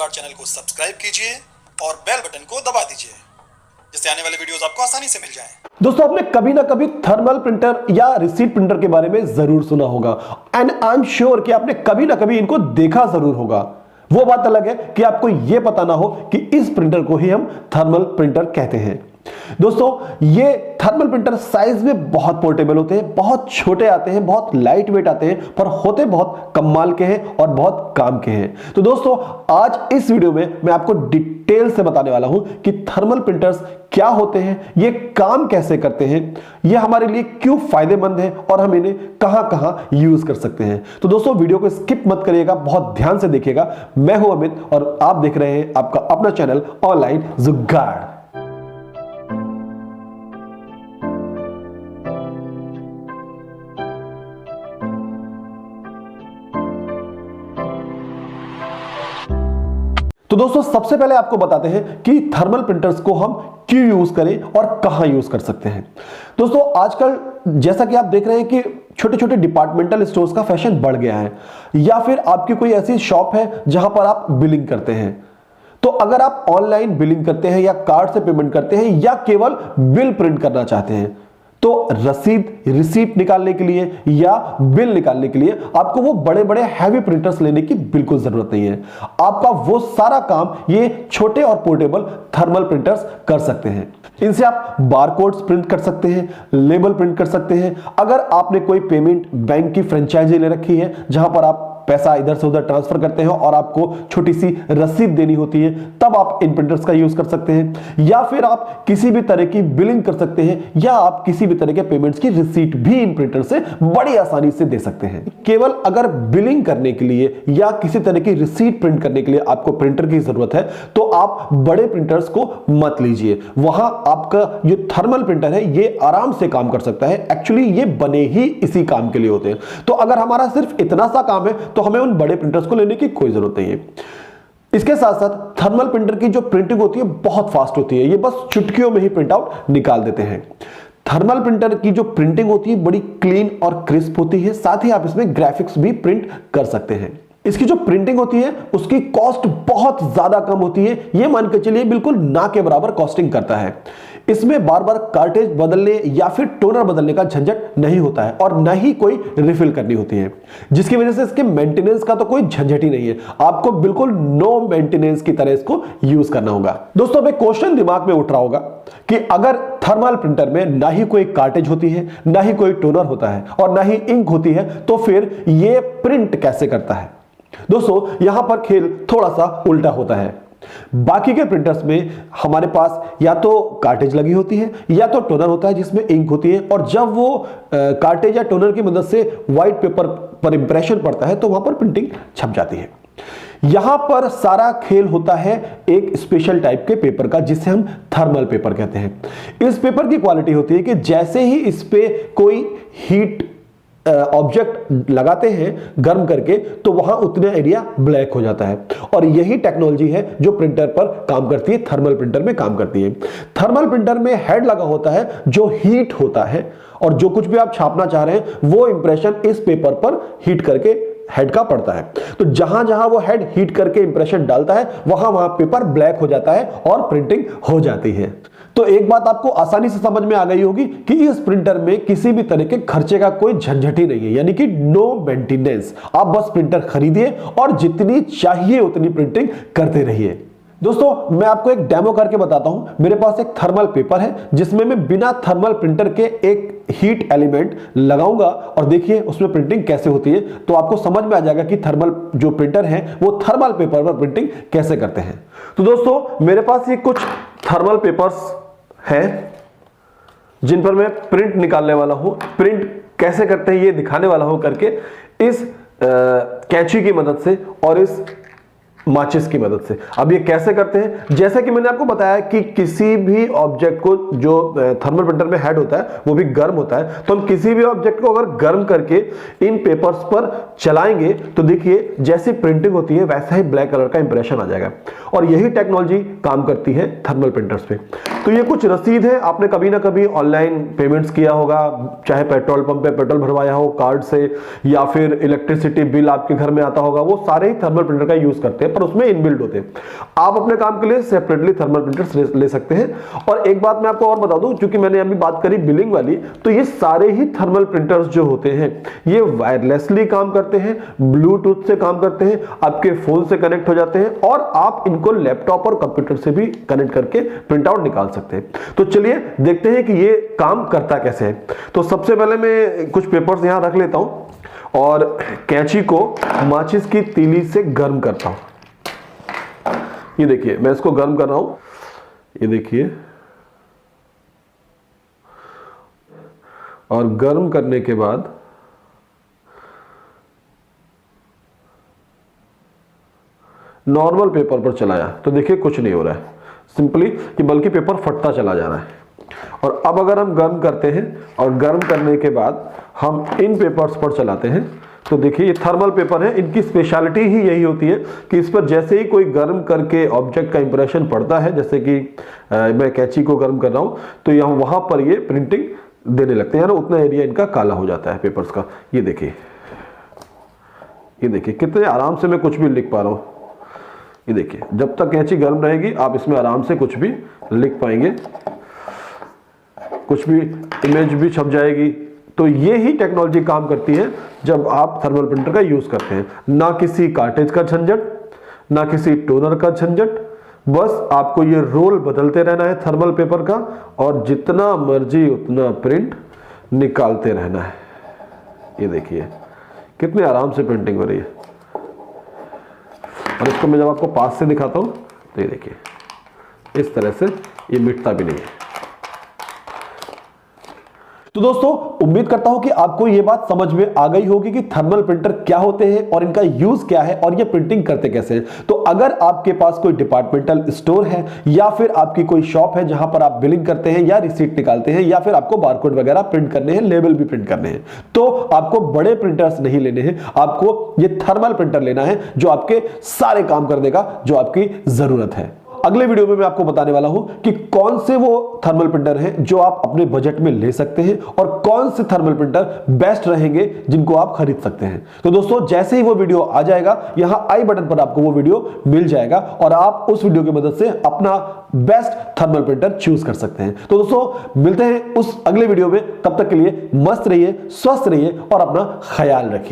जुगाड़ चैनल को सब्सक्राइब कीजिए और बेल बटन को दबा दीजिए जिससे आने वाले वीडियोस आपको आसानी से मिल जाएं। दोस्तों, आपने कभी ना कभी थर्मल प्रिंटर या रिसीट प्रिंटर के बारे में जरूर सुना होगा एंड आई एम श्योर कि आपने कभी ना कभी इनको देखा जरूर होगा। वो बात अलग है कि आपको यह पता ना हो कि इस प्रिंटर को ही हम थर्मल प्रिंटर कहते हैं। दोस्तों, ये थर्मल प्रिंटर साइज में बहुत पोर्टेबल होते हैं, बहुत छोटे आते हैं, बहुत लाइट वेट आते हैं, पर होते बहुत कमाल के हैं और बहुत काम के हैं। तो दोस्तों, आज इस वीडियो में मैं आपको डिटेल से बताने वाला हूं कि थर्मल प्रिंटर्स क्या होते हैं, ये काम कैसे करते हैं, ये हमारे लिए क्यों फायदेमंद है और हम इन्हें कहां कहां यूज कर सकते हैं। तो दोस्तों, वीडियो को स्किप मत करिएगा, बहुत ध्यान से देखिएगा। मैं हूं अमित और आप देख रहे हैं आपका अपना चैनल ऑनलाइन जुगाड़। तो दोस्तों, सबसे पहले आपको बताते हैं कि थर्मल प्रिंटर्स को हम क्यों यूज करें और कहां यूज कर सकते हैं। दोस्तों, आजकल जैसा कि आप देख रहे हैं कि छोटे छोटे डिपार्टमेंटल स्टोर्स का फैशन बढ़ गया है, या फिर आपकी कोई ऐसी शॉप है जहां पर आप बिलिंग करते हैं। तो अगर आप ऑनलाइन बिलिंग करते हैं या कार्ड से पेमेंट करते हैं या केवल बिल प्रिंट करना चाहते हैं, तो रसीद रिसीट निकालने के लिए या बिल निकालने के लिए आपको वो बड़े बड़े हैवी प्रिंटर्स लेने की बिल्कुल जरूरत नहीं है। आपका वो सारा काम ये छोटे और पोर्टेबल थर्मल प्रिंटर्स कर सकते हैं। इनसे आप बारकोड्स प्रिंट कर सकते हैं, लेबल प्रिंट कर सकते हैं। अगर आपने कोई पेमेंट बैंक की फ्रेंचाइजी ले रखी है जहां पर आप पैसा इधर से उधर ट्रांसफर करते हैं और आपको छोटी सी रसीद देनी होती है, तब आप इन प्रिंटर्स का यूज कर सकते हैं। या फिर आप किसी भी तरह की बिलिंग कर सकते हैं, या आप किसी भी तरह के पेमेंट्स की रिसीट भी इन प्रिंटर से बड़ी आसानी से दे सकते हैं। केवल अगर बिलिंग करने के लिए या किसी तरह की रिसीट प्रिंट करने के लिए आपको प्रिंटर की जरूरत है, तो आप बड़े प्रिंटर्स को मत लीजिए। वहां आपका जो थर्मल प्रिंटर है ये आराम से काम कर सकता है। एक्चुअली ये बने ही इसी काम के लिए होते हैं। तो अगर हमारा सिर्फ इतना सा काम है तो हमें उन बड़े प्रिंटर्स को लेने की कोई जरूरत नहीं है। इसके साथ साथ थर्मल प्रिंटर की जो प्रिंटिंग होती है बहुत फास्ट होती है, ये बस चुटकियों में ही प्रिंट आउट निकाल देते हैं। थर्मल प्रिंटर की जो प्रिंटिंग होती है बड़ी क्लीन और क्रिस्प होती है, साथ ही आप इसमें ग्राफिक्स भी प्रिंट कर सकते हैं। इसकी जो प्रिंटिंग होती है उसकी कॉस्ट बहुत ज्यादा कम होती है, ये मान के चलिए बिल्कुल ना के बराबर कॉस्टिंग करता है। इसमें बार बार कार्टेज बदलने या फिर टोनर बदलने का झंझट नहीं होता है और ना ही कोई रिफिल करनी होती है, जिसकी वजह से इसके मेंटेनेंस का तो कोई झंझट ही नहीं है। आपको बिल्कुल नो मेंटेनेंस की तरह इसको यूज करना होगा। दोस्तों, अब एक क्वेश्चन दिमाग में उठ रहा होगा कि अगर थर्मल प्रिंटर में ना ही कोई कार्टेज होती है, ना ही कोई टोनर होता है और ना ही इंक होती है, तो फिर ये प्रिंट कैसे करता है। दोस्तों, यहां पर खेल थोड़ा सा उल्टा होता है। बाकी के प्रिंटर्स में हमारे पास या तो कार्टेज लगी होती है या तो टोनर होता है जिसमें इंक होती है, और जब वो कार्टेज या टोनर की मदद से व्हाइट पेपर पर इंप्रेशन पड़ता है तो वहां पर प्रिंटिंग छप जाती है। यहां पर सारा खेल होता है एक स्पेशल टाइप के पेपर का जिसे हम थर्मल पेपर कहते हैं। इस पेपर की क्वालिटी होती है कि जैसे ही इस पे कोई हीट ऑब्जेक्ट लगाते हैं गर्म करके, तो वहां उतना एरिया ब्लैक हो जाता है। और यही टेक्नोलॉजी है जो प्रिंटर पर काम करती है, थर्मल प्रिंटर में काम करती है। थर्मल प्रिंटर में हेड लगा होता है जो हीट होता है, और जो कुछ भी आप छापना चाह रहे हैं वो इंप्रेशन इस पेपर पर हीट करके हेड का पड़ता है। तो जहां जहां वो हेड हीट करके इंप्रेशन डालता है वहां वहां पेपर ब्लैक हो जाता है और प्रिंटिंग हो जाती है। तो एक बात आपको आसानी से समझ में आ गई होगी कि इस प्रिंटर में किसी भी तरह के खर्चे का कोई झंझट ही नहीं है, यानी कि नो मेंटेनेंस। आप बस प्रिंटर खरीदिए और जितनी चाहिए उतनी प्रिंटिंग करते रहिए। दोस्तों, मैं आपको एक डेमो करके बताता हूं। मेरे पास एक थर्मल पेपर है जिसमें मैं बिना थर्मल प्रिंटर के एक हीट एलिमेंट लगाऊंगा और देखिए उसमें प्रिंटिंग कैसे होती है। तो आपको समझ में आ जाएगा कि थर्मल जो प्रिंटर है वो थर्मल पेपर पर प्रिंटिंग कैसे करते हैं। तो दोस्तों, मेरे पास ये कुछ थर्मल पेपर्स हैं जिन पर मैं प्रिंट निकालने वाला हूं। प्रिंट कैसे करते हैं ये दिखाने वाला हूं करके, इस कैंची की मदद से और इस माचिस की मदद से। अब ये कैसे करते हैं, जैसे कि मैंने आपको बताया कि किसी भी ऑब्जेक्ट को, जो थर्मल प्रिंटर में हेड होता है वो भी गर्म होता है, तो हम किसी भी ऑब्जेक्ट को अगर गर्म करके इन पेपर्स पर चलाएंगे तो देखिए जैसी प्रिंटिंग होती है वैसा ही ब्लैक कलर का इंप्रेशन आ जाएगा। और यही टेक्नोलॉजी काम करती है थर्मल प्रिंटर्स पे। तो ये कुछ रसीद है, आपने कभी ना कभी ऑनलाइन पेमेंट्स किया होगा, चाहे पेट्रोल पंप पे पेट्रोल भरवाया हो कार्ड से, या फिर इलेक्ट्रिसिटी बिल आपके घर में आता होगा, वो सारे ही थर्मल प्रिंटर का यूज करते हैं। पेपर उसमें इनबिल्ट होते हैं। आप अपने काम के लिए सेपरेटली थर्मल प्रिंटर्स ले सकते हैं। और एक बात मैं आपको और बता दूं, क्योंकि मैंने अभी बात करी बिलिंग वाली, तो ये सारे ही थर्मल प्रिंटर्स जो होते हैं ये वायरलेसली काम करते हैं, ब्लूटूथ से काम करते हैं, आपके फोन से कनेक्ट हो जाते हैं और आप इनको लैपटॉप और कंप्यूटर से भी कनेक्ट करके प्रिंट आउट निकाल सकते हैं। तो चलिए देखते हैं कि ये काम करता कैसे है। तो सबसे पहले मैं कुछ पेपर्स यहां रख लेता हूं और कैंची को माचिस की तीली से गर्म करता हूं। ये देखिए मैं इसको गर्म कर रहा हूं, ये देखिए, और गर्म करने के बाद नॉर्मल पेपर पर चलाया तो देखिए कुछ नहीं हो रहा है, सिंपली कि बल्कि पेपर फटता चला जा रहा है। और अब अगर हम गर्म करते हैं और गर्म करने के बाद हम इन पेपर्स पर चलाते हैं तो देखिए ये थर्मल पेपर है। इनकी स्पेशलिटी ही यही होती है कि इस पर जैसे ही कोई गर्म करके ऑब्जेक्ट का इंप्रेशन पड़ता है, जैसे कि मैं कैंची को गर्म कर रहा हूं, तो यहाँ वहां पर ये प्रिंटिंग देने लगते हैं ना, उतना एरिया इनका काला हो जाता है पेपर्स का। ये देखिए, ये देखिए कितने आराम से मैं कुछ भी लिख पा रहा हूं। ये देखिए जब तक कैंची गर्म रहेगी आप इसमें आराम से कुछ भी लिख पाएंगे, कुछ भी इमेज भी छप जाएगी। तो ये ही टेक्नोलॉजी काम करती है जब आप थर्मल प्रिंटर का यूज करते हैं। ना किसी कार्टेज का झंझट, ना किसी टोनर का झंझट, बस आपको ये रोल बदलते रहना है थर्मल पेपर का और जितना मर्जी उतना प्रिंट निकालते रहना है। ये देखिए कितने आराम से प्रिंटिंग हो रही है। और इसको मैं जब आपको पास से दिखाता हूं तो ये देखिए इस तरह से ये मिटता भी नहीं है। तो दोस्तों उम्मीद करता हूं कि आपको यह बात समझ में आ गई होगी कि थर्मल प्रिंटर क्या होते हैं और इनका यूज क्या है और ये प्रिंटिंग करते कैसे हैं। तो अगर आपके पास कोई डिपार्टमेंटल स्टोर है या फिर आपकी कोई शॉप है जहां पर आप बिलिंग करते हैं या रिसीट निकालते हैं या फिर आपको बारकोड वगैरह प्रिंट करने हैं, लेबल भी प्रिंट करने हैं, तो आपको बड़े प्रिंटर्स नहीं लेने हैं, आपको ये थर्मल प्रिंटर लेना है जो आपके सारे काम कर देगा जो आपकी जरूरत है। अगले वीडियो में मैं आपको बताने वाला हूं कि कौन से वो थर्मल प्रिंटर हैं जो आप अपने बजट में ले सकते हैं और कौन से थर्मल प्रिंटर बेस्ट रहेंगे जिनको आप खरीद सकते हैं। तो दोस्तों जैसे ही वो वीडियो आ जाएगा यहां आई बटन पर आपको वो वीडियो मिल जाएगा और आप उस वीडियो की मदद से अपना बेस्ट थर्मल प्रिंटर चूज कर सकते हैं। तो दोस्तों मिलते हैं उस अगले वीडियो में, तब तक के लिए मस्त रहिए, स्वस्थ रहिए और अपना ख्याल रखिए।